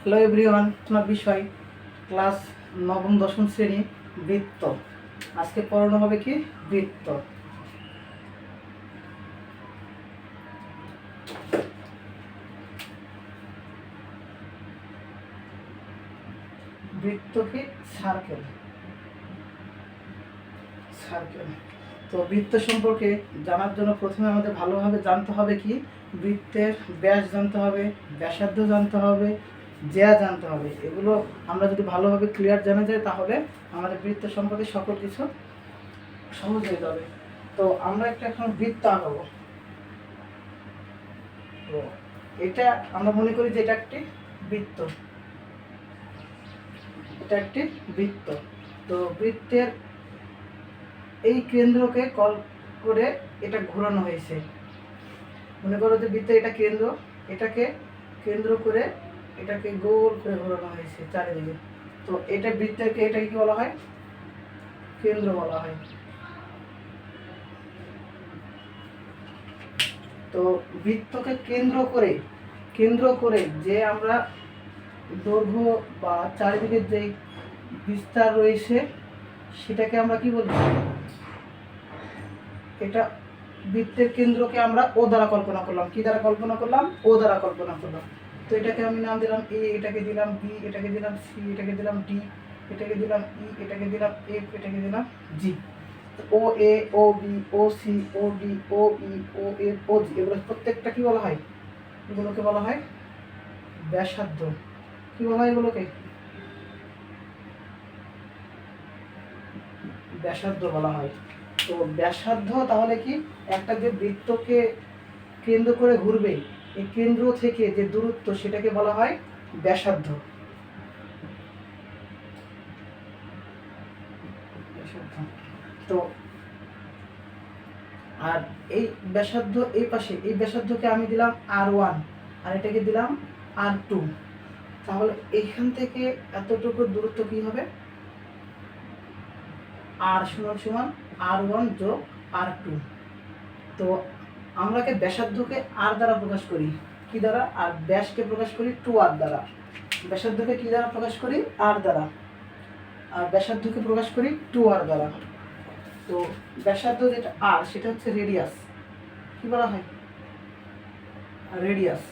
Hello everyone, আপনার বিষয় class নবম দশম শ্রেণী বৃত্ত। আজকে পড়ানো হবে কি বৃত্ত। বৃত্ত কি সার্কেল। সার্কেল তো বৃত্ত সম্পর্কে জানার জন্য প্রথমে আমাদের ভালোভাবে জানতে হবে কি বৃত্তের ব্যাস জানতে হবে, ব্যাসার্ধ জানতে হবে, জ্যা জানতে হবে। এগুলো আমরা যদি ভালোভাবে ক্লিয়ার জানা যায় তাহলে আমাদের বৃত্ত সম্পর্কে সকল কিছু সহজ হয়ে যাবে। তো আমরা একটা এখন বৃত্ত আঁকাবো। তো এটা আমরা মনে করি যে এটা একটি বৃত্ত, এটা একটি বৃত্ত। তো বৃত্তের এই কেন্দ্রকে কল করে এটা ঘোরানো হয়েছে। মনে করো যে বৃত্তের এটা কেন্দ্র, এটাকে কেন্দ্র করে এটাকে গোল করে ঘোরানো হয়েছে চারিদিকে। তো এটা বৃত্তেরকে এটাকে কি বলা হয়? কেন্দ্র বলা হয়। তো বৃত্তকে কেন্দ্র করে যে আমরা দৈর্ঘ্য বা চারিদিকে যে বিস্তার রয়েছে সেটাকে আমরা কি বলি? এটা বৃত্তের কেন্দ্রকে আমরা ও দ্বারা কল্পনা করলাম। কি দ্বারা কল্পনা করলাম? ও দ্বারা কল্পনা করলাম। তো এটাকে আমি নাম দিলাম এ, এটাকে দিলাম বি, এটাকে দিলাম সি, এটাকে দিলাম ডি, এটাকে দিলাম ই, এটাকে দিলাম এফ, এটাকে দিলাম জি। ও এ, ও বি, ও সি, ও ডি, ও ই, ও এফ, ও জি, এগুলো প্রত্যেকটা কি বলা হয়? এগুলোকে বলা হয় ব্যাসার্ধ। কি বলা হয় এগুলোকে? ব্যাসার্ধ বলা হয়। তো ব্যাসার্ধ তাহলে কি? একটা যে বৃত্তকে কেন্দ্র করে ঘুরবে, এই কেন্দ্র থেকে যে দূরত্ব সেটাকে বলা হয় ব্যাসার্ধ। তো আর এই ব্যাসার্ধ এই পাশে, এই ব্যাসার্ধকে আমি দিলাম R1 আর এটাকে দিলাম R2। তাহলে এইখান থেকে এতটুকু দূরত্ব কি হবে? R সমান R1 যোগ R2। তো আমরা কে ব্যাসার্ধকে R দ্বারা প্রকাশ করি, কি দ্বারা? আর ব্যাসকে প্রকাশ করি 2R দ্বারা। ব্যাসার্ধকে কি দ্বারা প্রকাশ করি? R দ্বারা। আর ব্যাসার্ধকে প্রকাশ করি 2R দ্বারা। তো ব্যাসার্ধ যেটা R সেটা হচ্ছে রেডিয়াস। কি বলা হয়? রেডিয়াস।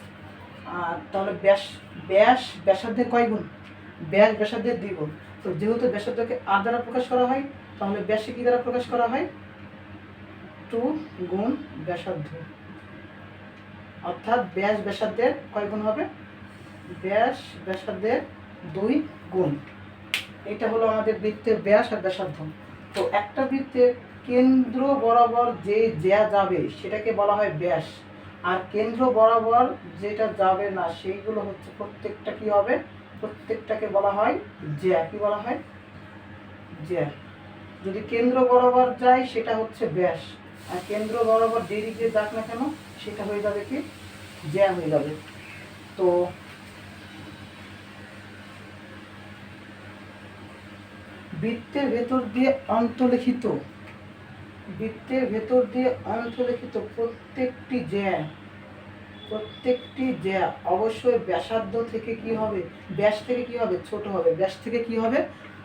আর তাহলে ব্যাসার্ধের কয় গুণ? ব্যাস ব্যাসার্ধের দ্বিগুণ। তো যেহেতু ব্যাসার্ধকে R দ্বারা প্রকাশ করা হয় তাহলে ব্যাসকে কি দ্বারা প্রকাশ করা হয়? 2 গুণ ব্যাসার্ধ। অর্থাৎ ব্যাস ব্যাসার্ধের কয় গুণ হবে? ব্যাস ব্যাসার্ধের 2 গুণ। এটা হলো আমাদের বৃত্তের ব্যাস আর ব্যাসার্ধ। তো একটা বৃত্তের কেন্দ্র বরাবর যে জ্যা যাবে সেটাকে বলা হয় ব্যাস, আর কেন্দ্র বরাবর যেটা যাবে না সেইগুলো হচ্ছে প্রত্যেকটা কি হবে? প্রত্যেকটাকে বলা হয় জ্যা। কি বলা হয়? জ্যা। যদি কেন্দ্র বরাবর যায় সেটা হচ্ছে ব্যাস, আর কেন্দ্র বরাবর যেদিকে যাক না কেন সেটা হয়ে যাবে কি? জ্যা হয়ে যাবে। তো বৃত্তের ভেতর দিয়ে অন্তর্লিখিত প্রত্যেকটি জ্যা অবশ্যই ব্যাসার্ধ থেকে কি হবে? ব্যাস থেকে কি হবে? ছোট হবে। ব্যাস থেকে কি হবে?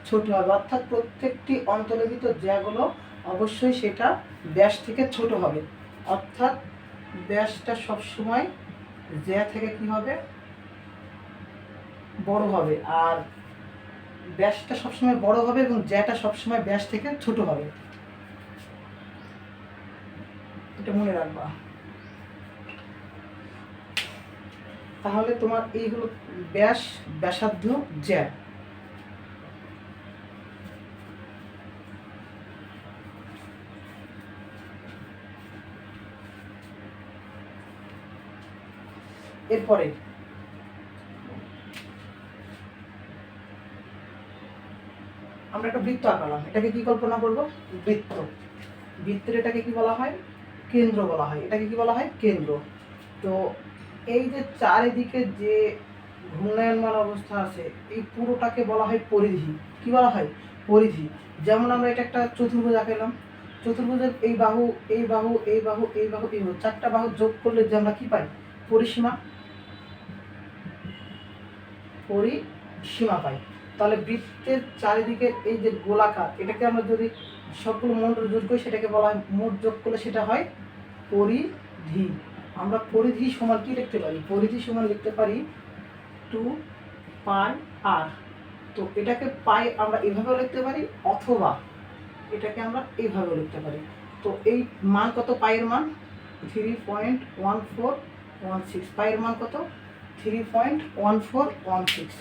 ছোট হবে। অর্থাৎ প্রত্যেকটি অন্তর্লিখিত জ্যাগুলো অবশ্যই সেটা ব্যাস থেকে ছোট হবে। অর্থাৎ ব্যাসটা সবসময় জ্যা থেকে কি হবে? বড় হবে। আর ব্যাসটা সবসময় বড় হবে এবং জ্যাটা সবসময় ব্যাস থেকে ছোট হবে। এটা মনে রাখবা। তাহলে তোমার এই হলো ব্যাস, ব্যাসার্ধ, জ্যা। এরপরে আমরা একটা বৃত্ত আঁকালাম, এটাকে কি কল্পনা করব? বৃত্ত। বৃত্তের এটাকে কি বলা হয়? কেন্দ্র বলা হয়। এটাকে কি বলা হয়? কেন্দ্র। তো এই যে চারিদিকে যে ঘূর্ণায়মান অবস্থা আছে এই পুরোটাকে বলা হয় পরিধি। কি বলা হয়? পরিধি। যেমন আমরা এটা একটা চতুর্ভুজ আঁকালাম, চতুর্ভুজের এই বাহু, এই বাহু, এই বাহু, এই বাহু, এই বাহু, চারটা বাহু যোগ করলে যে আমরা কি পাই? পরিসীমা। পরিসীমা পাই। তাহলে বৃত্তের চারিদিকে এই যে গোলাকার, এটাকে আমরা যদি সবগুলো মোট যোগ করি সেটাকে বলা হয়, মোট যোগ করলে সেটা হয় পরিধি। আমরা পরিধি সমান কি লিখতে পারি? পরিধি সমান লিখতে পারি 2πr। তো এটাকে পাই আমরা এভাবেও লিখতে পারি, অথবা এটাকে আমরা এইভাবেও লিখতে পারি। তো এই মান কত? পায়ের মান 3.1416। পায়ের মান কত? 3.1416।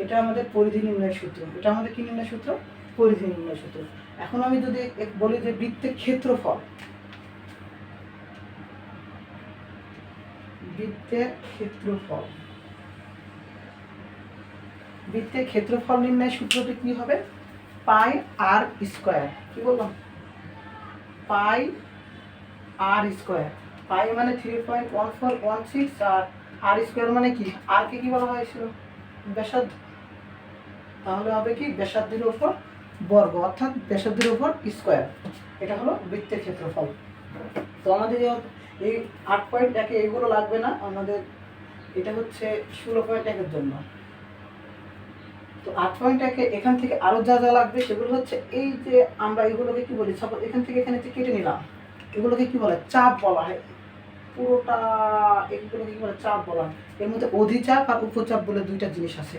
এটা আমাদের পরিধি নির্ণয়ের সূত্র। এটা আমাদের কি নির্ণয় সূত্র? পরিধি নির্ণয় সূত্র। এখন আমি যদি বলি যে বৃত্তের ক্ষেত্রফল, বৃত্তের ক্ষেত্রফল, বৃত্তের ক্ষেত্রফল নির্ণয় সূত্রটি কি হবে? পাই আর স্কোয়ার। কি বললাম? পাই আর স্কোয়ার। পাই মানে 3.1416 আর আর স্কোয়ার মানে কি? আর কে কি বলা হয়েছিল? ব্যাসার্ধ। তাহলে হবে কি? ব্যাসার্ধের উপর বর্গ, অর্থাৎ ব্যাসার্ধের উপর স্কোয়ার। এটা হলো বৃত্তের ক্ষেত্রফল। তো আমাদের এই 8.1 এগুলো লাগবে না, আমাদের এটা হচ্ছে 16.1 জন্য। তো 8.1 এখান থেকে আরো যা যা লাগবে সেগুলো হচ্ছে এই যে আমরা এগুলোকে কি বলি, সাপোজ এখান থেকে এখানে কেটে নিলাম, এগুলোকে কি বলে? চাপ বলা হয়। পুরোটা এগুলোকে কি বলে? চাপ বলা হয়। এর মধ্যে অধিচাপ আর উপচাপ বলে দুইটা জিনিস আছে।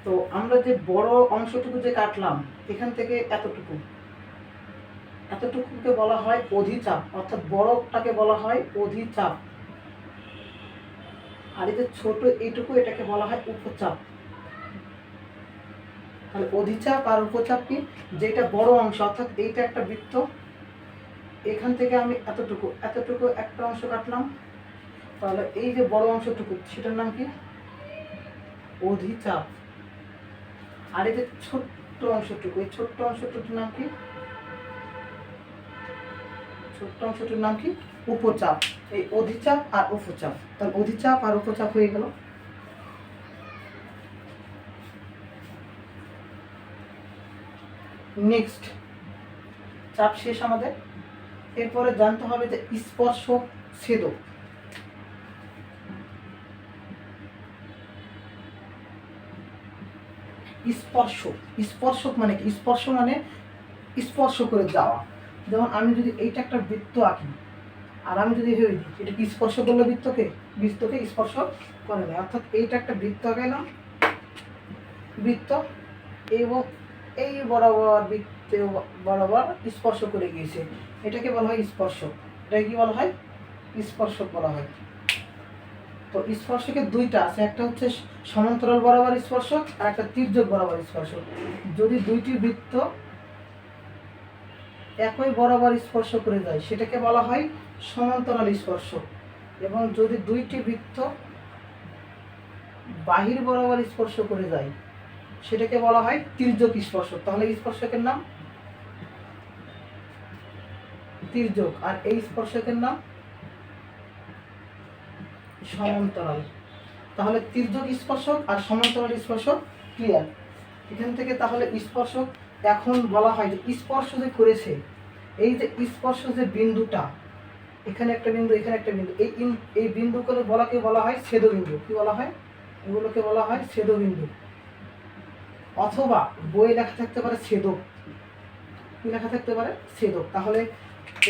তো আমরা যে বড় অংশটুকু যে কাটলাম, এখান থেকে এতটুকু, এতটুকুকে বলা হয় অধিচাপ, অর্থাৎ বড়টাকে বলা হয় অধিচাপ। আর এই যে ছোট এইটুকু, এটাকে বলা হয় উপচাপ। তাহলে অধিচাপ আর উপচাপ কি? যেটা বড় অংশ, অর্থাৎ এইটা একটা বৃত্ত, এখান থেকে আমি এতটুকু এতটুকু একটা অংশ কাটলাম, তাহলে এই যে বড় অংশটুকু সেটার নাম কি? অধিচাপ। আর এই যে ছোট্ট অংশটুকু, এই ছোট্ট অংশটুকুর নাম কি? ছোট্ট অংশটির নাম কি? উপচাপ। এই অধিচাপ আর উপচাপ, তাহলে অধিচাপ আর উপচাপ হয়ে গেল। নেক্সট চাপ শেষ আমাদের। এরপরে জানতে হবে যে স্পর্শক ছেদক। স্পর্শক, স্পর্শক মানে কি? স্পর্শ মানে স্পর্শ করে যাওয়া। যেমন আমি যদি এইটা একটা বৃত্ত আঁকি, আর আমি যদি এটা কি স্পর্শ করলো বৃত্তকে? বৃত্তকে স্পর্শ করে না। অর্থাৎ এইটা একটা বৃত্ত আঁকাইলাম, বৃত্ত এবং এই বরাবর বৃত্ত বরাবর স্পর্শ করে গিয়েছে, এটাকে বলা হয় স্পর্শক। এটাকে কি বলা হয়? স্পর্শক বলা হয়। তো স্পর্শকের দুইটা আছে, একটা হচ্ছে সমান্তরাল বরাবর স্পর্শক আর একটা তির্যক বরাবর স্পর্শক। যদি দুইটি বৃত্ত একই বরাবর স্পর্শ করে যায় সেটাকে বলা হয় সমান্তরাল স্পর্শক, এবং যদি দুইটি বৃত্ত বাহির বরাবর স্পর্শ করে যায় সেটাকে বলা হয় তির্যক স্পর্শক। তাহলে স্পর্শকের নাম তির্যক, আর এই স্পর্শকের নাম সমান্তরাল। তাহলে তির্যক স্পর্শক আর সমান্তরাল স্পর্শক ক্লিয়ার। এখান থেকে তাহলে স্পর্শক এখন বলা হয় যে স্পর্শ যে করেছে, এই যে স্পর্শ যে বিন্দুটা, এখানে একটা বিন্দু এখানে একটা বিন্দু, এই বিন্দুগুলো বলা হয় ছেদবিন্দু। কি বলা হয়? এগুলোকে বলা হয় ছেদবিন্দু, অথবা বইয়ে লেখা থাকতে পারে ছেদক। কি লেখা থাকতে পারে? ছেদক। তাহলে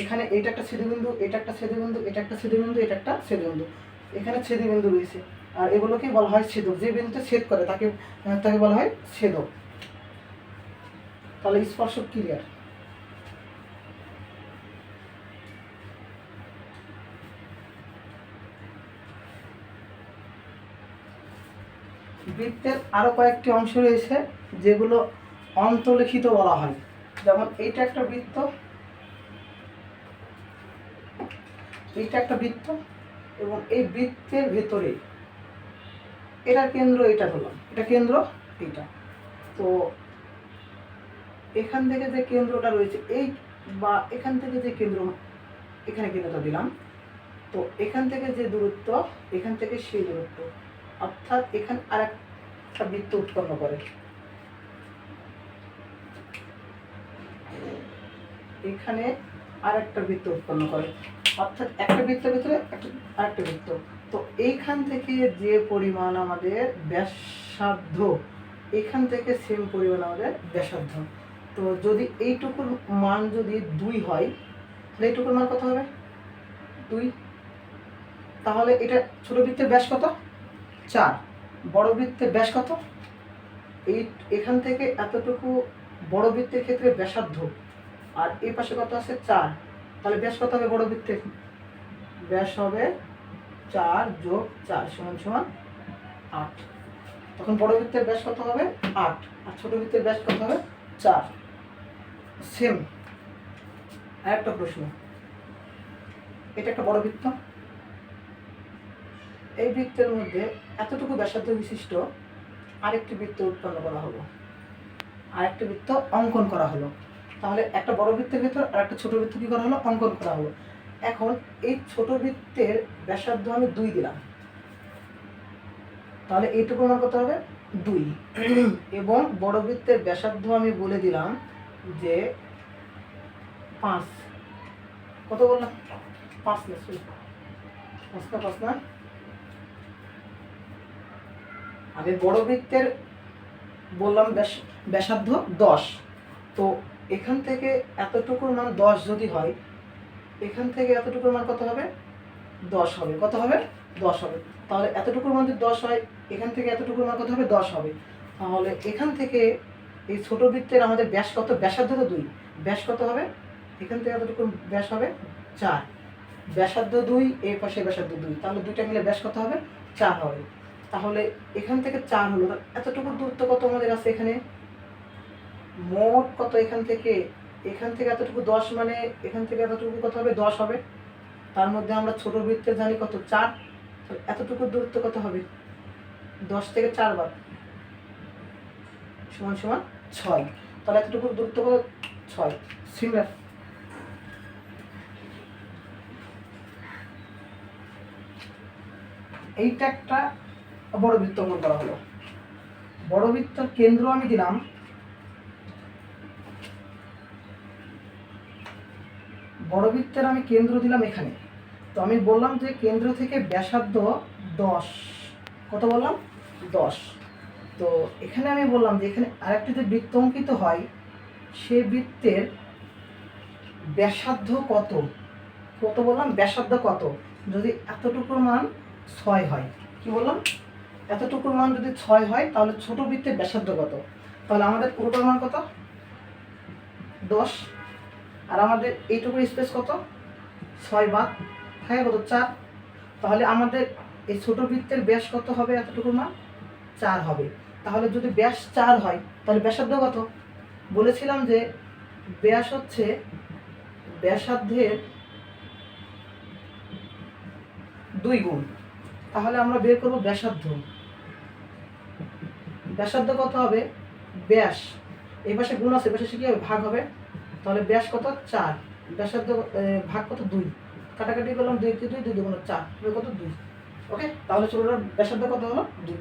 এখানে এটা একটা ছেদবিন্দু, এটা একটা ছেদবিন্দু, এটা একটা ছেদবিন্দু, এটা একটা ছেদবিন্দু, এখানে ছেদবিন্দু রয়েছে, আর এগুলোকে বলা হয় ছেদক। যে বিন্দুতে ছেদ করে তাকে তাকে বলা হয় ছেদক। তাহলে স্পর্শক ক্লিয়ার। বৃত্তের আরো কয়েকটি অংশ রয়েছে যেগুলো অন্তর্লিখিত বলা হয়। যেমন এইটা একটা বৃত্ত, এইটা একটা বৃত্ত, এবং এই বৃত্তের ভেতরে এটা কেন্দ্র, এটা হলো এটা কেন্দ্র, এইটা। তো এখান থেকে যে কেন্দ্রটা রয়েছে, এই বা এখান থেকে যে কেন্দ্র, এখানে কেন্দ্রটা দিলাম, তো এখান থেকে যে দূরত্ব, এখান থেকে সেই দূরত্ব, অর্থাৎ এখানে আর একটা বৃত্ত উৎপন্ন করে। এখানে আর একটা বৃত্ত উৎপন্ন করে, অর্থাৎ একটা বৃত্তের ভিতরে আরেকটা বৃত্ত। তো এইখান থেকে যে পরিমাণ আমাদের ব্যাসার্ধ, এখান থেকে সেম পরিমাণ আমাদের ব্যাসার্ধ। তো যদি এইটুকুর মান যদি 2 হয়, তাহলে এইটুকুর মান কত হবে? 2। তাহলে এটা ছোট বৃত্তের ব্যাস কত? 4। বড় বৃত্তের ব্যাস কত? এখান থেকে এতটুকু বড় বৃত্তের ক্ষেত্রে ব্যাসার্ধ, আর এই পাশে কত আছে? 4। তাহলে ব্যাস কত হবে বড় বৃত্তের? ব্যাস হবে 4 যোগ 4 সমান সমান 8। তখন বড় বৃত্তের ব্যাস কত হবে? 8। আর ছোট বৃত্তের ব্যাস কত হবে? 4। সেম আরেকটা প্রশ্ন, এটা একটা বড় বৃত্ত, এই বৃত্তের মধ্যে এতটুকু ব্যাসার্ধ বিশিষ্ট আরেকটি বৃত্ত উৎপন্ন করা হলো, আরেকটি বৃত্ত অঙ্কন করা হলো। তাহলে একটা বড় বৃত্তের ভিতর আর একটা ছোট বৃত্ত কি করা হলো? অঙ্কন করা হলো। এখন এই ছোট বৃত্তের ব্যাসার্ধ আমি 2 দিলাম, তাহলে এইটুকু আমার কত হবে? 2। এবং বড় বৃত্তের ব্যাসার্ধ আমি বলে দিলাম যে 5। কত বললাম? 5 না, 5 না। আমি বড় বৃত্তের বললাম ব্যাসার্ধ 10। তো এখান থেকে এতটুকুর মান 10 যদি হয়, এখান থেকে এতটুকুর মান কত হবে? 10 হবে। কত হবে? 10 হবে। তাহলে এতটুকুর মান যদি 10 হয়, এখান থেকে এতটুকুর মান কত হবে? 10 হবে। তাহলে এখান থেকে এই ছোট বৃত্তের আমাদের ব্যাস কত? ব্যাসার্ধ তো 2, ব্যাস কত হবে? এখান থেকে এতটুকু ব্যাস হবে 4। ব্যাসার্ধ 2, এই পাশে ব্যাসার্ধ 2, তাহলে দুইটা মিলে ব্যাস কত হবে? 4 হবে। তাহলে এখান থেকে 4 হলো, এতটুকু দূরত্ব কত আমাদের আছে এখানে? মোট কত? এখান থেকে এতটুকু 10, মানে এখান থেকে এতটুকু কত হবে? 10 হবে। তার মধ্যে আমরা ছোট বৃত্তের জানি কত? 4। এতটুকু দূরত্ব কত হবে? 10 থেকে 4 বাদ সমান সমান 6। তাহলে এতটুকু দূরত্ব কত? 6। সিমিলার। এইটা একটা বড় বৃত্ত অঙ্কন করা হলো। বড় বৃত্তর কেন্দ্র আমি দিলাম, বড় বৃত্তের আমি কেন্দ্র দিলাম এখানে। তো আমি বললাম যে কেন্দ্র থেকে ব্যাসার্ধ 10। কত বললাম? 10। তো এখানে আমি বললাম যে এখানে আরেকটি যে বৃত্ত অঙ্কিত হয়, সে বৃত্তের ব্যাসার্ধ কত? কত বললাম? ব্যাসার্ধ কত? যদি এতটুকুর মান 6 হয়, কি বললাম? এতটুকুর মান যদি 6 হয়, তাহলে ছোট বৃত্তের ব্যাসার্ধ কত? তাহলে আমাদের পুরোটার মান কত? 10। আর আমাদের এইটুকুর স্পেস কত? 6 বাদ থাকে কত? 4। তাহলে আমাদের এই ছোট বৃত্তের ব্যাস কত হবে? এতটুকুর মান 4 হবে। তাহলে যদি ব্যাস 4 হয়, তাহলে ব্যাসার্ধ কত? বলেছিলাম যে ব্যাস হচ্ছে ব্যাসার্ধের 2 গুণ। তাহলে আমরা বের করব ব্যাসার্ধ। ব্যাসার্ধ কত হবে? ব্যাস এই পাশে গুণ আছে, পাশে কি হবে? ভাগ হবে। তাহলে ব্যাস কত? 4। ব্যাসার্ধ ভাগ কত? 2। কাটাকাটি করলাম, 2 × 2 2 × 4 হবে কত? 2। ওকে, তাহলে ছোটটার ব্যাসার্ধ কত হলো? 2।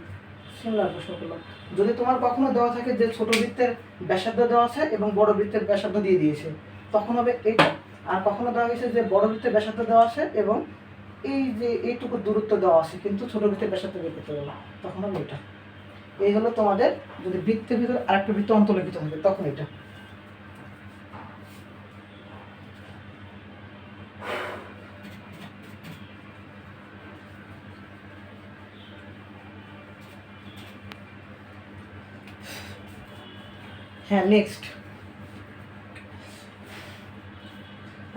সিমিলার প্রশ্ন করলাম। যদি তোমার কখনো দেওয়া থাকে যে ছোট বৃত্তের ব্যাসার্ধ দেওয়া আছে এবং বড় বৃত্তের ব্যাসার্ধ দিয়ে দিয়েছে, তখন হবে এইটা। আর কখনো দেওয়া হয়েছে যে বড় বৃত্তের ব্যাসার্ধ দেওয়া আছে এবং এই যে এইটুকু দূরত্ব দেওয়া আছে কিন্তু ছোট বৃত্তের ব্যাসার্ধ বের করতে হবে না, তখন হবে এটা। এই হলো তোমাদের যদি বৃত্তের ভিতরে আরেকটা বৃত্ত অন্তর্লিখিত হবে, তখন এটা। হ্যাঁ, নেক্সট।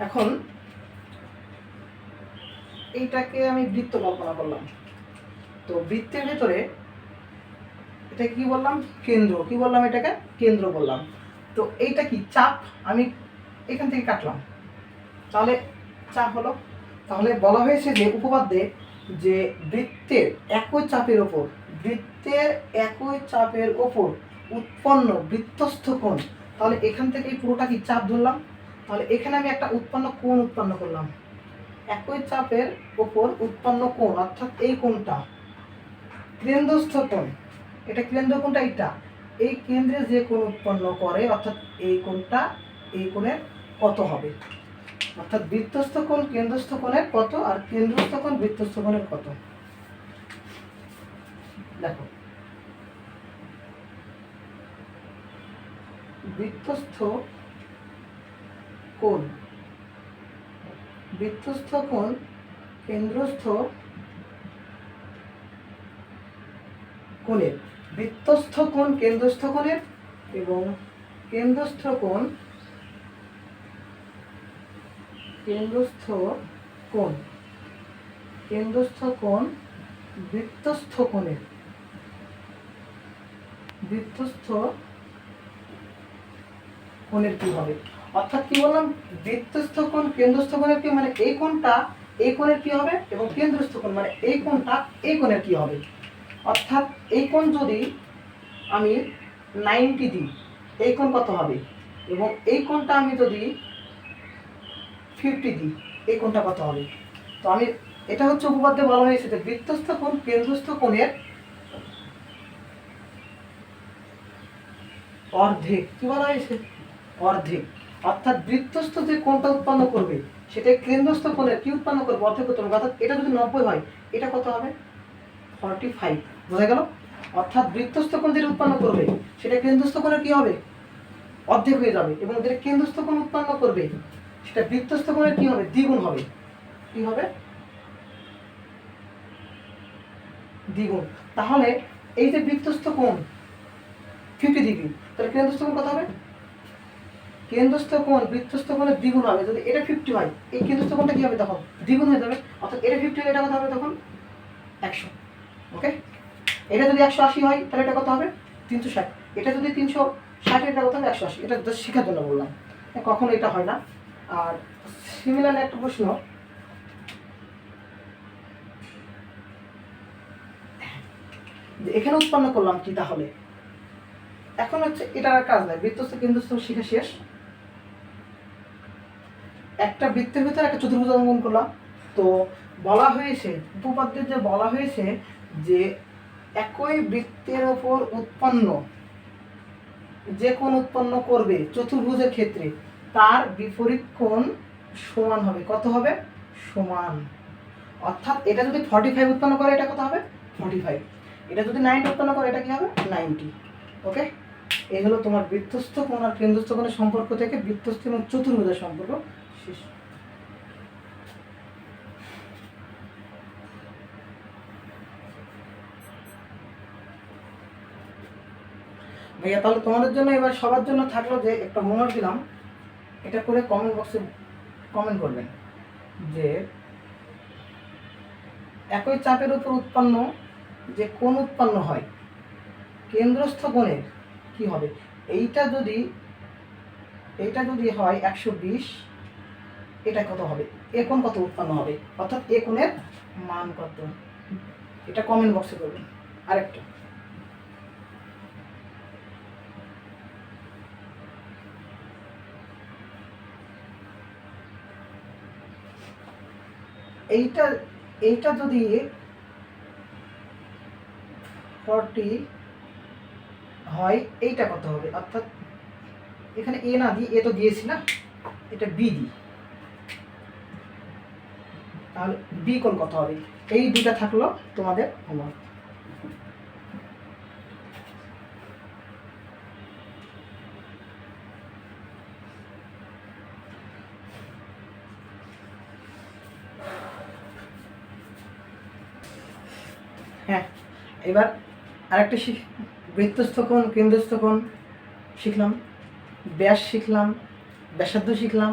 এখন এইটাকে আমি বৃত্ত কল্পনা করলাম। তো বৃত্তের ভেতরে এটা কি বললাম? কেন্দ্র। কি বললাম? এটাকে কেন্দ্র বললাম। তো এইটা কি? চাপ। আমি এখান থেকে কাটলাম, তাহলে চাপ হলো। তাহলে বলা হয়েছে যে উপপাদ্যে যে বৃত্তের একই চাপের ওপর উৎপন্ন বৃত্তস্থ কোণ। তাহলে এখান থেকে এই পুরোটা কি চাপ ধরলাম। তাহলে এখানে আমি একটা কোণ উৎপন্ন করলাম। একই চাপের ওপর উৎপন্ন কোণ, অর্থাৎ এই কোণটা কেন্দ্রস্থ কোণ। এটা কেন্দ্র কোণটা এইটা। এই কেন্দ্রে যে কোণ উৎপন্ন করে, অর্থাৎ এই কোণটা এই কোণের কত হবে? অর্থাৎ বৃত্তস্থ কোণ কেন্দ্রস্থ কোণের কত, আর কেন্দ্রস্থ কোণ বৃত্তস্থ কোণের কত। দেখো বৃত্তস্থ কোণ, বৃত্তস্থ কোণ কেন্দ্রস্থ কোণের, বৃত্তস্থ কোণ কেন্দ্রস্থ কোণের এবং কেন্দ্রস্থ কোণ কেন্দ্রস্থ কোণ কেন্দ্রস্থ কোণ বৃত্তস্থ কোণের, বৃত্তস্থ কোণের কি হবে? অর্থাৎ কি বললাম, বৃত্তস্থ কোণ কেন্দ্রস্থ কোণের কি, মানে এই কোণটা এই কোণের কি হবে, এবং কেন্দ্রস্থ কোণ মানে এই কোণটা এই কোণের কি হবে। অর্থাৎ এই কোণ যদি আমি 90 দিই, এই কোণ কত হবে, এবং এই কোণটা আমি যদি 50 দিই, এই কোণটা কত হবে। তো আমি এটা হচ্ছে উপপাদ্যে বলা হয়েছে যে বৃত্তস্থ কোণ কেন্দ্রস্থ কোণের অর্ধেক, কি বলা হয়েছে, অর্ধেক। অর্থাৎ বৃত্তস্থ যে কোণটা উৎপন্ন করবে সেটা কেন্দ্রস্থ কোণের কি উৎপন্ন করবে, অর্ধেক উৎপন্ন করবে। অর্থাৎ এটা যদি 90 হয়, এটা কত হবে, 45। বোঝা গেল? অর্থাৎ বৃত্তস্থ কোণ যেটা উৎপন্ন করবে সেটা কেন্দ্রস্থ কোণের কি হবে, অর্ধেক হয়ে যাবে, এবং যেটা কেন্দ্রস্থ কোণ উৎপন্ন করবে সেটা বৃত্তস্থ কোণের কি হবে, দ্বিগুণ হবে। কি হবে, দ্বিগুণ। তাহলে এই যে বৃত্তস্থ কোণ 50 ডিগ্রি, তাহলে কেন্দ্রস্থ কোণ কত হবে, কেন্দ্রস্থ কোণ বৃত্তস্থ কোণের দ্বিগুণ হবে। যদি এটা 50 হয়, এই কেন্দ্রস্থ কোণটা কি হবে, তখন দ্বিগুণ হয়ে যাবে। অর্থাৎ এটা 50 হলে এটা কত হবে, তখন 100। ওকে, এটা যদি 180 হয় তাহলে এটা কত হবে, 360। এটা যদি 360, এটা কত হবে, 180। এটা জাস্ট শেখার জন্য বললাম, কখনো এটা হয় না। আর সিমিলার একটা প্রশ্ন, যে এখানে উৎপন্ন করলাম কি, তাহলে এখন হচ্ছে এটার আর কাজ নাই, বৃত্তস্থ কেন্দ্রস্থ শিখা শেষ। একটা বৃত্তের ভিতরে একটা চতুর্ভুজ অঙ্কন করলাম। তো বলা হয়েছে উপপাদ্যে যে বলা হয়েছে যে একই বৃত্তের ওপর উৎপন্ন যে কোণ উৎপন্ন করবে চতুর্ভুজের ক্ষেত্রে তার বিপরীত কোণ সমান হবে। কত হবে, সমান। অর্থাৎ এটা যদি 45 উৎপন্ন করে, এটা কত হবে, 45। এটা যদি 90 উৎপন্ন করে, এটা কি হবে, 90। ওকে, এই হলো তোমার বৃত্তস্থ কোণ আর কেন্দ্রস্থ কোণের সম্পর্ক থেকে বৃত্তস্থ এবং চতুর্ভুজের সম্পর্ক শেষ। ভাইয়া তাহলে তোমাদের জন্য এবার সবার জন্য থাকলো যে একটা হোমওয়ার্ক দিলাম, এটা করে কমেন্ট বক্সে কমেন্ট করবেন যে একই চাপের উপর উৎপন্ন যে কোণ উৎপন্ন হয় কেন্দ্রস্থ কোণের কি হবে। এইটা যদি হয় 120, এটা কত হবে, এ কোণ কত উৎপন্ন হবে, অর্থাৎ এ কোণের মান কত, এটা কমেন্ট বক্সে করবেন। আরেকটা, এইটা যদি 40 হয়, এইটা কত হবে। অর্থাৎ এখানে এ না দিই, এ তো দিয়েছি না, এটা বি দিই, তাহলে বি কোণ কত হবে। এই দুটা থাকলো তোমাদের হোমওয়ার্ক। হ্যাঁ, এবার আরেকটা বৃত্তস্থ কোণ কেন্দ্রস্থ কোণ শিখলাম, ব্যাস শিখলাম, ব্যাসার্ধ শিখলাম,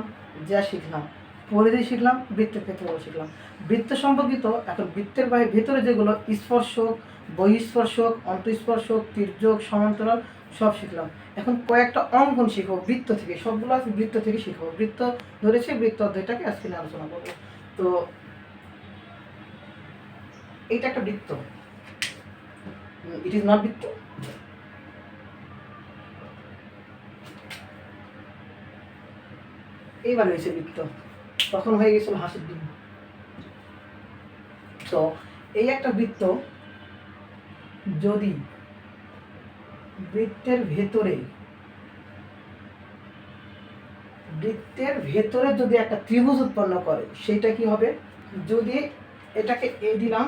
যা শিখলাম, পরিধি শিখলাম, বৃত্তের ক্ষেত্রফল শিখলাম। বৃত্ত সম্পর্কিত এখন বৃত্তের ভেতরে যেগুলো স্পর্শক, বহিঃস্পর্শক, অন্তঃস্পর্শক, তির্যক, সমান্তরাল সব শিখলাম। এখন কয়েকটা অঙ্কন শিখবো বৃত্ত থেকে, সবগুলো বৃত্ত থেকে শিখবো। বৃত্ত ধরেছে, বৃত্ত অধ্যায়টাকে আজকে নিয়ে আলোচনা করবো। তো এইটা একটা বৃত্ত, ইট ইজ নট বৃত্ত। এইবার হয়েছে বৃত্ত, তখন হয়ে গেছিল হাসির ডিম। তো এই একটা বৃত্ত, যদি বৃত্তের ভেতরে যদি একটা ত্রিভুজ উৎপন্ন করে, সেটা কি হবে, যদি এটাকে এ দিলাম,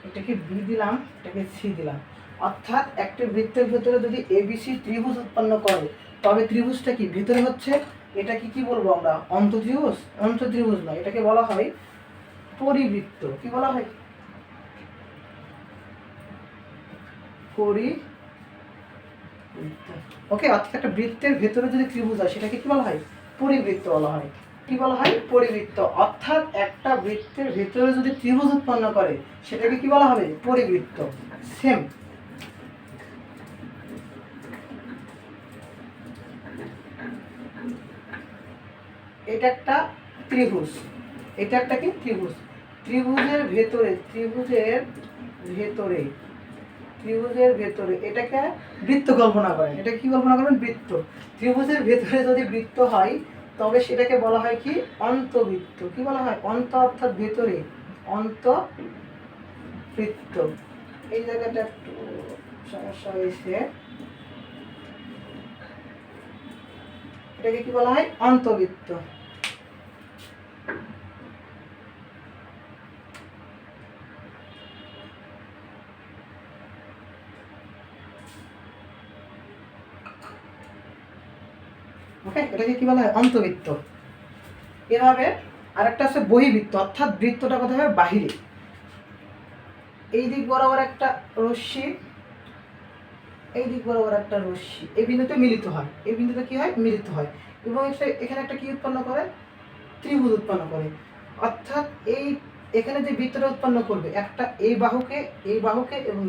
এটাকে বি দিলাম, এটাকে সি দিলাম। অর্থাৎ একটা বৃত্তের ভেতরে যদি এবিসি ত্রিভুজ উৎপন্ন করে, তবে ত্রিভুজটা কি ভেতরে হচ্ছে, এটাকে কি বলবো আমরা, অন্তঃত্রিভুজ। অন্তঃত্রিভুজ নয়, এটাকে বলা হয় পরিবৃত্ত। কি বলা হয়? পরিবৃত্ত। ওকে, অর্থাৎ একটা বৃত্তের ভেতরে যদি ত্রিভুজ হয় সেটাকে কি বলা হয়? পরিবৃত্ত বলা হয়। কি বলা হয়? পরিবৃত্ত। অর্থাৎ একটা বৃত্তের ভেতরে যদি ত্রিভুজ উৎপন্ন করে সেটাকে কি বলা হবে? পরিবৃত্ত। সেম। এটা একটা ত্রিভুজ, এটা একটা কি ত্রিভুজ। ত্রিভুজের ভেতরে, ত্রিভুজের ভেতরে এটাকে বৃত্ত কল্পনা করেন। এটা কি কল্পনা করবেন? বৃত্ত। ত্রিভুজের ভেতরে যদি বৃত্ত হয় তবে সেটাকে বলা হয় কি? অন্তবৃত্ত। কি বলা হয়? অন্ত অর্থাৎ ভেতরে, অন্তবৃত্ত। এই জায়গাটা একটু সমস্যা হয়েছে, এটাকে কি বলা হয়? অন্তবৃত্ত। ওকে, এটাকে কি বলা হয়? অন্তবৃত্ত। এভাবে আরেকটা আছে বহির্বৃত্ত, অর্থাৎ বৃত্তটা কোথায় হবে? বাহিরে। এই দিক বরাবর একটা রশ্মি, এই দিক বরাবর একটা রশ্মি এই বিন্দুতে মিলিত হয়, এই বিন্দুতে কি হয়? মিলিত হয়, এবং এখানে একটা কি উৎপন্ন করে? ত্রিভুজ উৎপন্ন করে। অর্থাৎ এখানে যে বৃত্তটা উৎপন্ন করবে, একটা এই বাহুকে এবং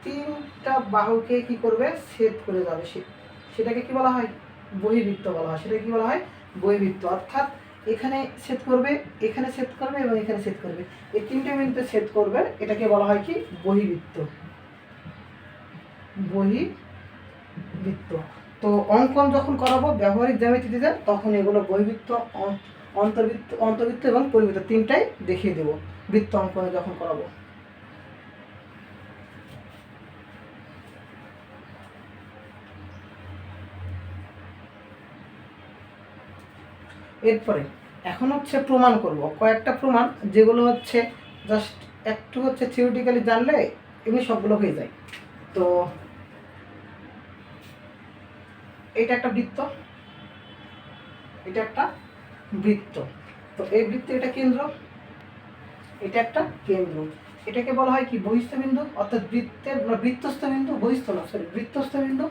তিনটা বাহুকে কি করবে? ছেদ করে যাবে, সেটাকে কি বলা হয়? বহির্বৃত্ত বলা হয়। সেটাকে কি বলা হয়? বহির্বৃত্ত। অর্থাৎ এখানে ছেদ করবে, এখানে ছেদ করবে এবং এখানে ছেদ করবে, এই তিনটে বিন্দুতে ছেদ করবে, এটাকে বলা হয় কি? বহির্বৃত্ত। বহির্বৃত্ত। তো অঙ্কন যখন করাবো ব্যবহারিক জ্যামিতিতে, তখন এগুলো বহির্বৃত্ত, অন্তর্বৃত্ত এবং পরিবৃত্ত তিনটাই দেখিয়ে দেবো বৃত্ত অঙ্কনে যখন করাবো। এরপরে এখন হচ্ছে প্রমাণ করব কয়েকটা প্রমাণ, যেগুলো হচ্ছে জাস্ট একটু হচ্ছে থিওরিটিক্যালি জানলে এমনি সবগুলো হয়ে যায়। তো এটা একটা বৃত্ত, এটা একটা বৃত্ত। তো এই বৃত্তে এটা কেন্দ্র, এটা একটা কেন্দ্র। এটাকে বলা হয় কি? বহিস্থ বিন্দু। অর্থাৎ বৃত্তস্থ বিন্দু, বহিস্থ না, সরি, বৃত্তস্থ বিন্দু।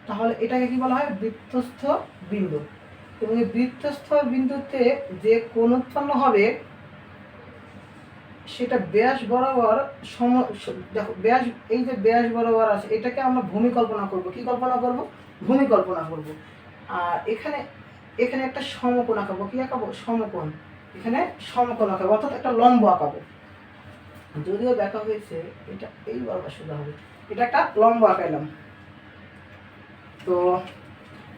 তাহলে এটাকে কি বলা হয়? বৃত্তস্থ বিন্দু। এবং এই বৃত্তস্থ বিন্দুতে যে কোণ উৎপন্ন হবে সেটা ব্যাস বরাবর দেখো ব্যাস, এই যে ব্যাস বরাবর আছে এটাকে আমরা ভূমি কল্পনা করব। কি কল্পনা করব? ভূমি কল্পনা করব। আর এখানে একটা সমকোণ আঁকাবো। কি আঁকাবো? সমকোণ। এখানে সমকোণ আঁকাবো, অর্থাৎ একটা লম্ব আঁকাবো। যদিও দেখা হয়েছে এটা এই বরাবর সোজা হবে, এটা একটা লম্ব আঁকাইলাম। তো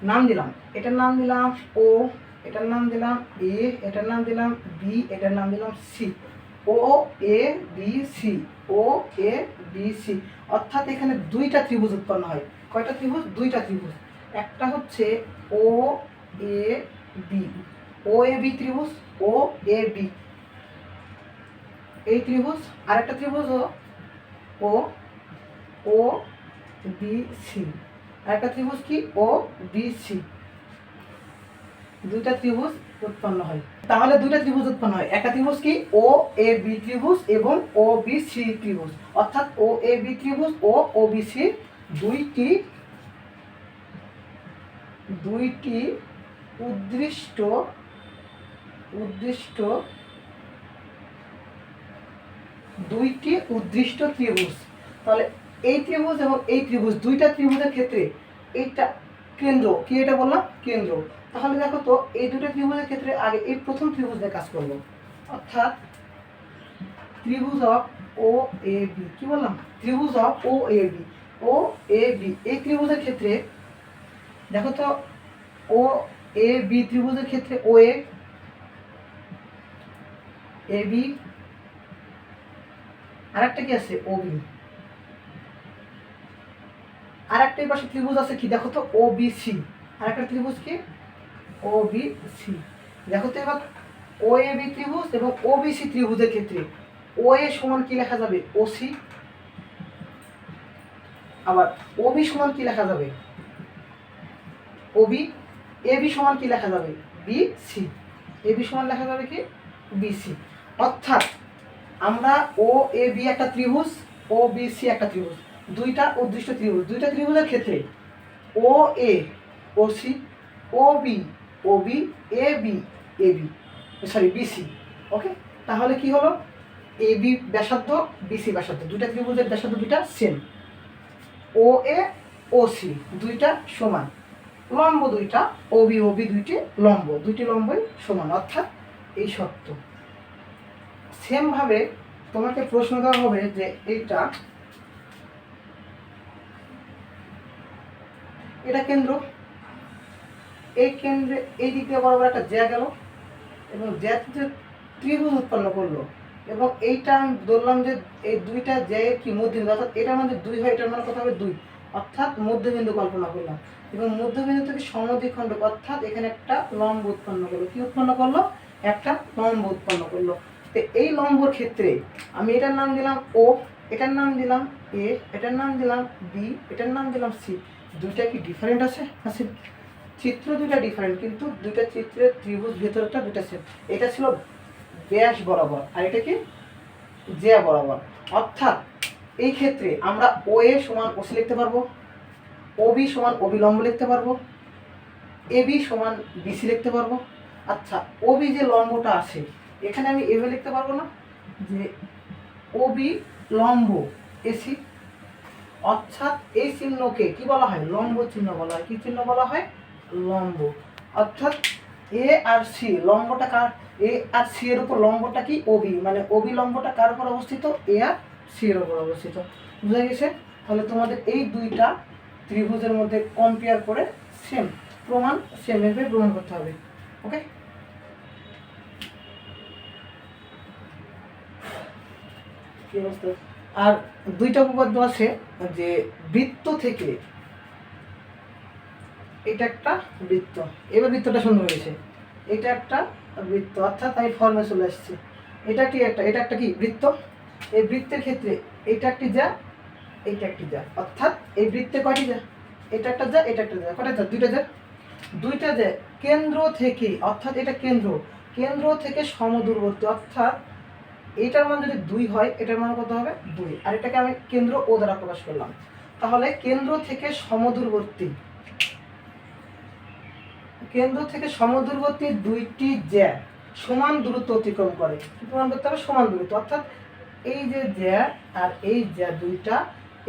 নাম দিলাম, এটার নাম দিলাম ও, এটার নাম দিলাম এ, এটার নাম দিলাম বি, এটার নাম দিলাম C. O A B C, O A B C. অর্থাৎ এখানে দুইটা ত্রিভুজ উৎপন্ন হয়। কয়টা ত্রিভুজ? দুইটা ত্রিভুজ। একটা হচ্ছে ও A B, O A B ত্রিভুজ, ও এ বি এই ত্রিভুজ। আরেকটা ত্রিভুজ ও ও বি সি, আরেকটা ত্রিভুজ কি? ও বি সি। দুইটা ত্রিভুজ উৎপন্ন হয়। তাহলে দুইটা ত্রিভুজ উৎপন্ন হয়। একটা ত্রিভুজ কি? ও এ বি ত্রিভুজ এবং ও বি সি ত্রিভুজ। অর্থাৎ ও এ বি ত্রিভুজ ও ও বি সি দুইটি উদ্দৃষ্ট ত্রিভুজ। তাহলে এই ত্রিভুজ এবং এই ত্রিভুজ, দুইটা ত্রিভুজের ক্ষেত্রে এইটা কেন্দ্র। কি এটা বললাম? কেন্দ্র। তাহলে দেখো তো এই দুটো ত্রিভুজের ক্ষেত্রে আগে এই প্রথম ত্রিভুজ নিয়ে কাজ করবো, অর্থাৎ ত্রিভুজ অফ ও এ বি। কি বললাম? ত্রিভুজ of O A B. O A B এই ত্রিভুজের ক্ষেত্রে দেখো তো, ও এ বি ত্রিভুজের ক্ষেত্রে ও এ বি, আর একটা কি আছে? ও বি। আর একটা পাশে ত্রিভুজ আছে কি? দেখো তো, ও বি সি। আর একটা ত্রিভুজ কি? ও বি সি। দেখো তো এবার ও এ বি ত্রিভুজ এবং ও বি সি ত্রিভুজের ক্ষেত্রে ও এ সমান কি লেখা যাবে, ও সি। আবার ও বি সমান কি লেখা যাবে, ও বি। এ বি সমান কি লেখা যাবে, বি সি। এ বি সমান লেখা যাবে কি, বি সি। অর্থাৎ আমরা ও এ বি একটা ত্রিভুজ, ও বি সি একটা ত্রিভুজ, দুইটা উদ্দিষ্ট ত্রিভুজ। দুইটা ত্রিভুজের ক্ষেত্রে ও এ ও C, O B O B, A B A B, sorry B C. ওকে, তাহলে কি হলো, এ বি ব্যাসার্ধ, বি সি ব্যাসার্ধ, দুইটা ত্রিভুজের ব্যাসার্ধ দুইটা সেম। ও এ ও সি দুইটা সমান, লম্ব দুইটা, ও বি দুইটি লম্ব, দুইটি লম্বই সমান, অর্থাৎ এই সত্য। সেমভাবে তোমাকে প্রশ্ন দেওয়া হবে যে এটা কেন্দ্র, এই কেন্দ্রে এই দিক দিয়ে বরাবর একটা জ্যা গেল এবং জ্যাতে যে ত্রিভুজ উৎপন্ন করলো, এবং এইটা আমি ধরলাম যে এই দুইটা জ্যায়ের কি মধ্যবিন্দু, অর্থাৎ এটার মধ্যে 2 হয়, এটার মানে কত হবে 2, অর্থাৎ মধ্যবিন্দু কল্পনা করলাম। এবং মধ্যবিন্দু থেকে সমদ্বিখণ্ডক, অর্থাৎ এখানে একটা লম্ব উৎপন্ন করলো। কি উৎপন্ন করলো, একটা লম্ব উৎপন্ন করলো। তো এই লম্বর ক্ষেত্রে আমি এটার নাম দিলাম ও, এটার নাম দিলাম এ, এটার নাম দিলাম বি, এটার নাম দিলাম সি। দুইটা কি ডিফারেন্ট আছে, আছে। চিত্র দুইটা ডিফারেন্ট, কিন্তু দুইটা চিত্রের ত্রিভুজ ভেতরটা দুইটা সেম। এটা ছিল ব্যাস বরাবর, আর এটা কি জ্যা বরাবর। অর্থাৎ এই ক্ষেত্রে আমরা ও এ সমান ওসি লিখতে পারবো, ও বি সমান অবিলম্ব লিখতে পারবো, এ বি সমান বিসি লিখতে পারবো। আচ্ছা, ও বি যে লম্বটা আছে, এখানে আমি এভাবে লিখতে পারবো না যে ও বি লম্ব এসি। অর্থাৎ এই চিহ্নকে কি বলা হয়, লম্ব চিহ্ন বলা হয়। কি চিহ্ন বলা হয়, লম্ব। অর্থাৎ এ আর সি লম্বটা কার, এ আর সি এর উপর লম্বটা কি, ও বি, মানে ও বি লম্বটা কার উপর অবস্থিত, এ আর সি এর উপর অবস্থিত। বুঝা গেছে? তাহলে তোমাদের এই দুইটা ত্রিভুজের মধ্যে কম্পেয়ার করে সেম প্রমাণ, সেম এভাবে প্রমাণ করতে হবে। ওকে, কি অবস্থা। আর দুইটা উপপাদ্য আছে যে বৃত্ত থেকে, এটা একটা বৃত্ত, এবার বৃত্তটা সুন্দর হয়েছে, এটা একটা বৃত্ত, অর্থাৎ আমি ফর্মে চলে আসছি। এটা কি একটা, এটা একটা কি বৃত্ত। এই বৃত্তের ক্ষেত্রে এটা একটি যা, এইটা একটি যা, অর্থাৎ এই বৃত্তে কয়টি যা, এটা একটা যা, এটা একটা যা, কয়টা যা, দুইটা যা। দুইটা যা কেন্দ্র থেকে, অর্থাৎ এটা কেন্দ্র, কেন্দ্র থেকে সমদূরবর্তী, অর্থাৎ এইটার মান যদি 2 হয়, এটার মান কত হবে 2, আর এটাকে আমি কেন্দ্র ও দ্বারা প্রকাশ করলাম। তাহলে কেন্দ্র থেকে সমদূরবর্তী, কেন্দ্র থেকে সমদূরবর্তী দুইটি জ্যা সমান দূরত্ব অতিক্রম করে। কি প্রমাণ করতে হবে, সমান দূরত্ব। অর্থাৎ এই যে জ্যা আর এই জ্যা দুইটা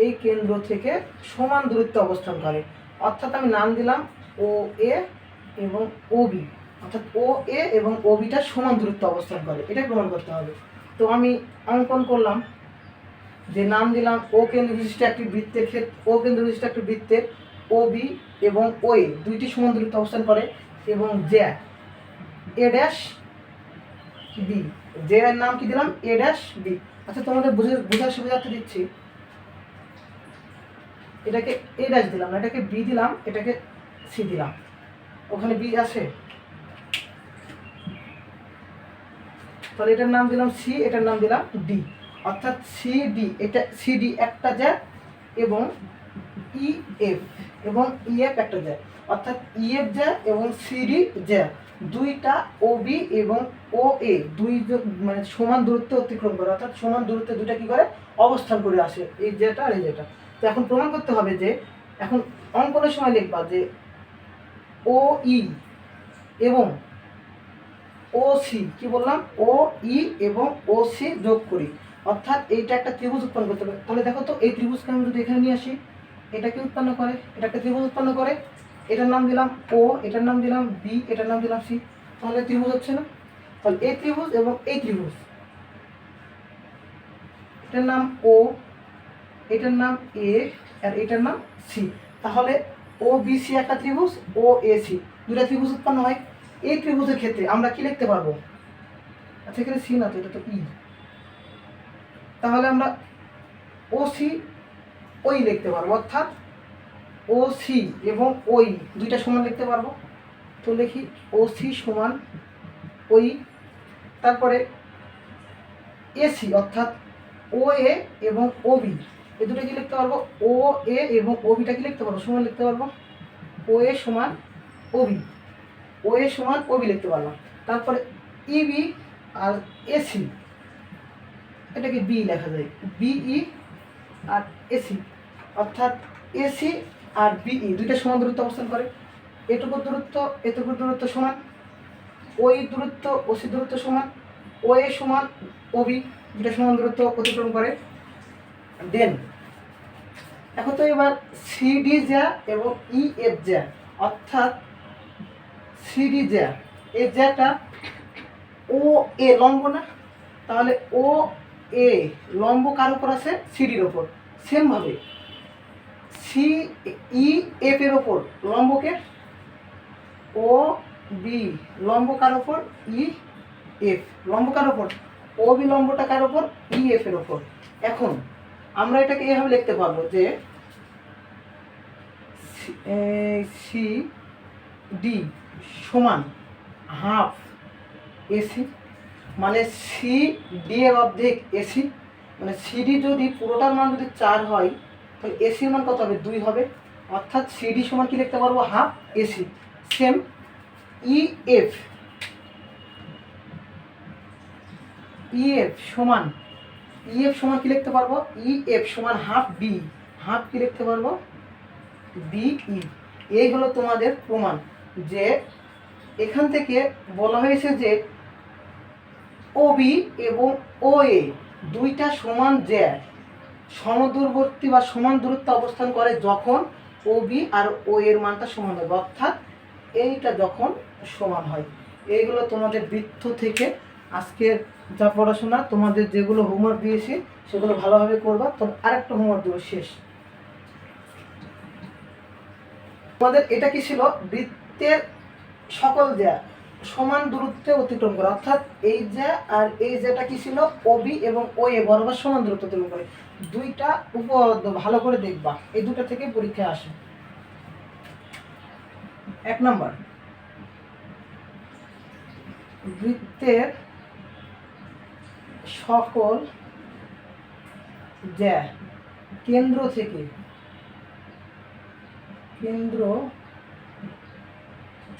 এই কেন্দ্র থেকে সমান দূরত্বে অবস্থান করে। অর্থাৎ আমি নাম দিলাম ও এ এবং ও বি, অর্থাৎ ও এ এবং ও বিটা সমান দূরত্বে অবস্থান করে, এটাই প্রমাণ করতে হবে। তো আমি অঙ্কন করলাম, যে নাম দিলাম ও কেন্দ্র বিশিষ্ট একটি বৃত্তের ক্ষেত্রে, ও কেন্দ্র বিশিষ্ট একটি বৃত্তের ও বি এবং ও এ দুইটি সমান দূরত্বে অবস্থান করে, এবং জ্যা এ ড্যাশ বি, যে এর নাম কি দিলাম, এ ড্যাশ বি। আচ্ছা, তোমাদের বোঝার সুবিধার্থে দিচ্ছি, এটাকে এ ড্যাশ দিলাম না, এটাকে বি দিলাম, এটাকে সি দিলাম। ওখানে বি আছে, তাহলে এটার নাম দিলাম সি, এটার নাম দিলাম ডি। অর্থাৎ সি ডি, এটা সি ডি একটা জ্যা, এবং ই এফ এবং ই এফ একটা জ্যা, অর্থাৎ ই এফ জ্যা এবং সি ডি জ্যা দুইটা ও বি এবং ও এ দুই মানে সমান দূরত্বে অতিক্রম করে, অর্থাৎ সমান দূরত্বে দুইটা কি করে অবস্থান করে আসে, এই জ্যাটা আর এই জ্যাটা। তো এখন প্রমাণ করতে হবে যে, এখন অঙ্কনের সময় লিখবা যে ও ই এবং ও সি, কি বললাম, ও ই এবং ও সি যোগ করি, অর্থাৎ এইটা একটা ত্রিভুজ উৎপন্ন করতে হবে। তাহলে দেখো তো, এই ত্রিভুজকে আমি যদি এখানে নিয়ে আসি, এটা কি উৎপন্ন করে, এটা একটা ত্রিভুজ উৎপন্ন করে। এটার নাম দিলাম ও, এটার নাম দিলাম বি, এটার নাম দিলাম সি, তাহলে ত্রিভুজ হচ্ছে না। তাহলে এই ত্রিভুজ এবং এই ত্রিভুজ, এটার নাম ও, এটার নাম এ, আর এটার নাম সি। তাহলে ও বি সি একটা ত্রিভুজ, ও এ সি দুটা ত্রিভুজ উৎপন্ন হয়। এই ত্রিভুজের ক্ষেত্রে আমরা কি লিখতে পারবো, আচ্ছা এখানে সি না তো, এটা তো ই, তাহলে আমরা ও সি ওই লিখতে পারবো, অর্থাৎ ও সি এবং ওই দুইটা সমান লিখতে পারবো। তো লিখি ও সি সমান ওই, তারপরে এসি অর্থাৎ ও এ এবং ও বি, এই দুটো কি লিখতে পারবো, ও এ এবং ও বিটা কি লিখতে পারবো, সমান লিখতে পারবো, ও এ সমান ও বি, ও এ সমান ও বি লিখতে পারলাম। তারপরে ইবি আর এসি, এটাকে বি লেখা যায়, বিই আর এসি অর্থাৎ এসি আর বিই দুইটা সমান দূরত্ব অবস্থান করে, এটুকুর দূরত্ব সমান, ওই দূরত্ব ওসি দূরত্ব সমান, ও এ সমান ও বি দুইটা সমান দূরত্ব অতিক্রম করে। দেন এখন তো এবার সিডি জ্যা এবং ই এফ জ্যা, অর্থাৎ সিডি জ্যা, এই জ্যাটা ও এ লম্ব না, তাহলে ও এ লম্ব কার উপর আছে, সিডির ওপর। সেমভাবে সি ই এফ এর ওপর লম্বকে, ও বি লম্ব কার ওপর, ই এফ লম্ব কার ওপর, ও বি লম্বটা কার ওপর, ই এফ এর ওপর। এখন আমরা এটাকে এভাবে লিখতে পারবো যে সি ডি সমান হাফ এসি, মানে সি ডি এর অর্ধেক এসি, মানে সিডি যদি পুরোটার মান যদি 4 হয় তাহলে এসির মান কত হবে, 2 হবে, অর্থাৎ সিডি সমান কি লিখতে পারবো, half AC. Same EF, EF সমান কি লিখতে পারবো, ইএফ সমান হাফ বি, হাফ কি লিখতে পারবো, বিই। এই হলো তোমাদের প্রমাণ যে এখান থেকে বলা হয়েছে যে ও বি এবং ও এ দুইটা সমান জ্যা সমদূরবর্তী বা সমান দূরত্বে অবস্থান করে যখন ও বি আর ও এর মানটা সমান হবে, অর্থাৎ এইটা যখন সমান হয়। এইগুলো তোমাদের বৃত্ত থেকে আজকের যা পড়াশোনা, তোমাদের যেগুলো হোমওয়ার্ক দিয়েছি সেগুলো ভালোভাবে করবা। তো আরেকটা হোমওয়ার্ক দেবো শেষ, তোমাদের এটা কি ছিল, বৃত্তের সকল জ্যা সমান দূরত্বে অতিক্রম করে, অর্থাৎ এই জ্যা আর এই জ্যাটা কি ছিল, ও বি এবং ও এ বরাবর সমান দূরত্ব অতিক্রম করে। দুইটা উপপাদ্য ভালো করে দেখবা, এই দুটো থেকে পরীক্ষা আসে। 1 নাম্বার, বৃত্তের সকল জ্যা কেন্দ্র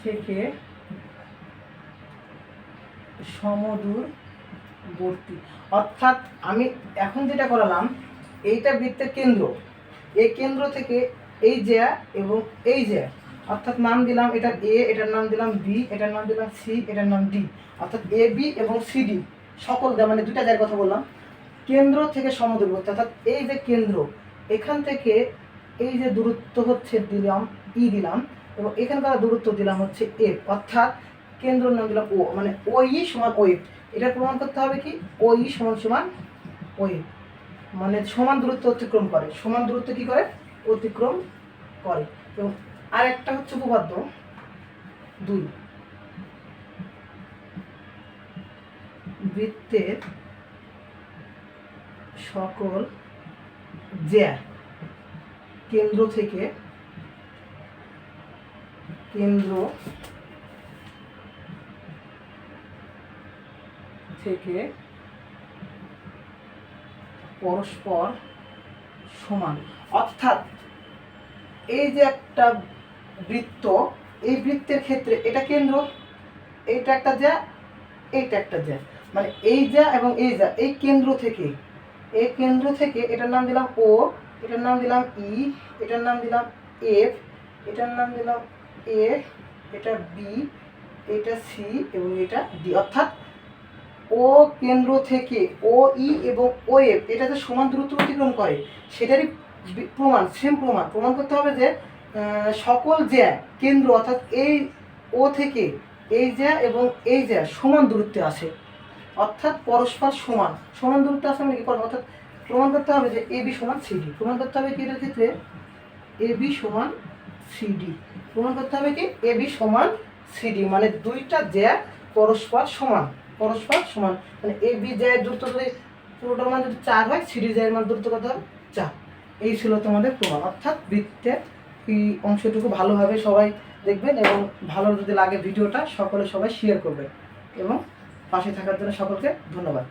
থেকে সমদূরবর্তী, অর্থাৎ আমি এখন যেটা করালাম, এইটা বৃত্তের কেন্দ্র, এই কেন্দ্র থেকে এই জ্যা এবং এই জ্যা, অর্থাৎ নাম দিলাম এটা এ, এটার নাম দিলাম বি, এটার নাম দিলাম সি, এটার নাম ডি, অর্থাৎ এ বি এবং সিডি সকল জ্যা, মানে দুইটা জ্যার কথা বললাম, কেন্দ্র থেকে সমদূরবর্তী, অর্থাৎ এই যে কেন্দ্র, এখান থেকে এই যে দূরত্ব হচ্ছে দিলাম ই দিলাম, এবং এখানকার দূরত্ব দিলাম হচ্ছে এফ, অর্থাৎ কেন্দ্রের নাম দিলাম ও, মানে ও ই সমান ও এফ। এটা প্রমাণ করতে হবে কি, ও ই সমান ও এফ, মানে সমান দূরত্ব অতিক্রম করে, সমান দূরত্ব কি করে, অতিক্রম করে। এবং আর একটা হচ্ছে উপপাদ্য 2, বৃত্তের সকল জ্যা কেন্দ্র থেকে পরস্পর সমান, অর্থাৎ এই যে একটা বৃত্ত, এই বৃত্তের ক্ষেত্রে এটা কেন্দ্র, এইটা একটা জ্যা, এইটা একটা জ্যা, মানে এই জ্যা এবং এই জ্যা, এই কেন্দ্র থেকে এটার নাম দিলাম ও, এটার নাম দিলাম ই, এটার নাম দিলাম এফ, এটার নাম দিলাম এ, এটা বি, এটা সি এবং এটা ডি, অর্থাৎ ও কেন্দ্র থেকে ও ই এবং ও এফ এটা যে সমান দূরত্ব অতিক্রম করে, সেটারই প্রমাণ, সেম প্রমাণ করতে হবে যে সকল জ্যা কেন্দ্র, অর্থাৎ এই ও থেকে এই জ্যা এবং এই জ্যা সমান দূরত্বে আছে, অর্থাৎ পরস্পর সমান দূরত্বে আছে, মানে কি করবো, অর্থাৎ প্রমাণ করতে হবে যে এ বি সমান সিডি, প্রমাণ করতে হবে কি এটার ক্ষেত্রে, এ বি সমান সিডি, প্রমাণ করতে হবে কি এ বি সমান সিডি, মানে দুইটা জ্যা পরস্পর সমান, মানে এ বি জ্যায়ের দূরত্ব যদি পুরোটার মান যদি 4 হয়, সিডি জ্যায়ের মান দূরত্ব কত হবে, 4। এই ছিল তোমাদের প্রমাণ। অর্থাৎ বৃত্তের এই অংশটুকু ভালোভাবে সবাই দেখবেন, এবং ভালো যদি লাগে ভিডিওটা সবাই শেয়ার করবেন, এবং পাশে থাকার জন্য সকলকে ধন্যবাদ।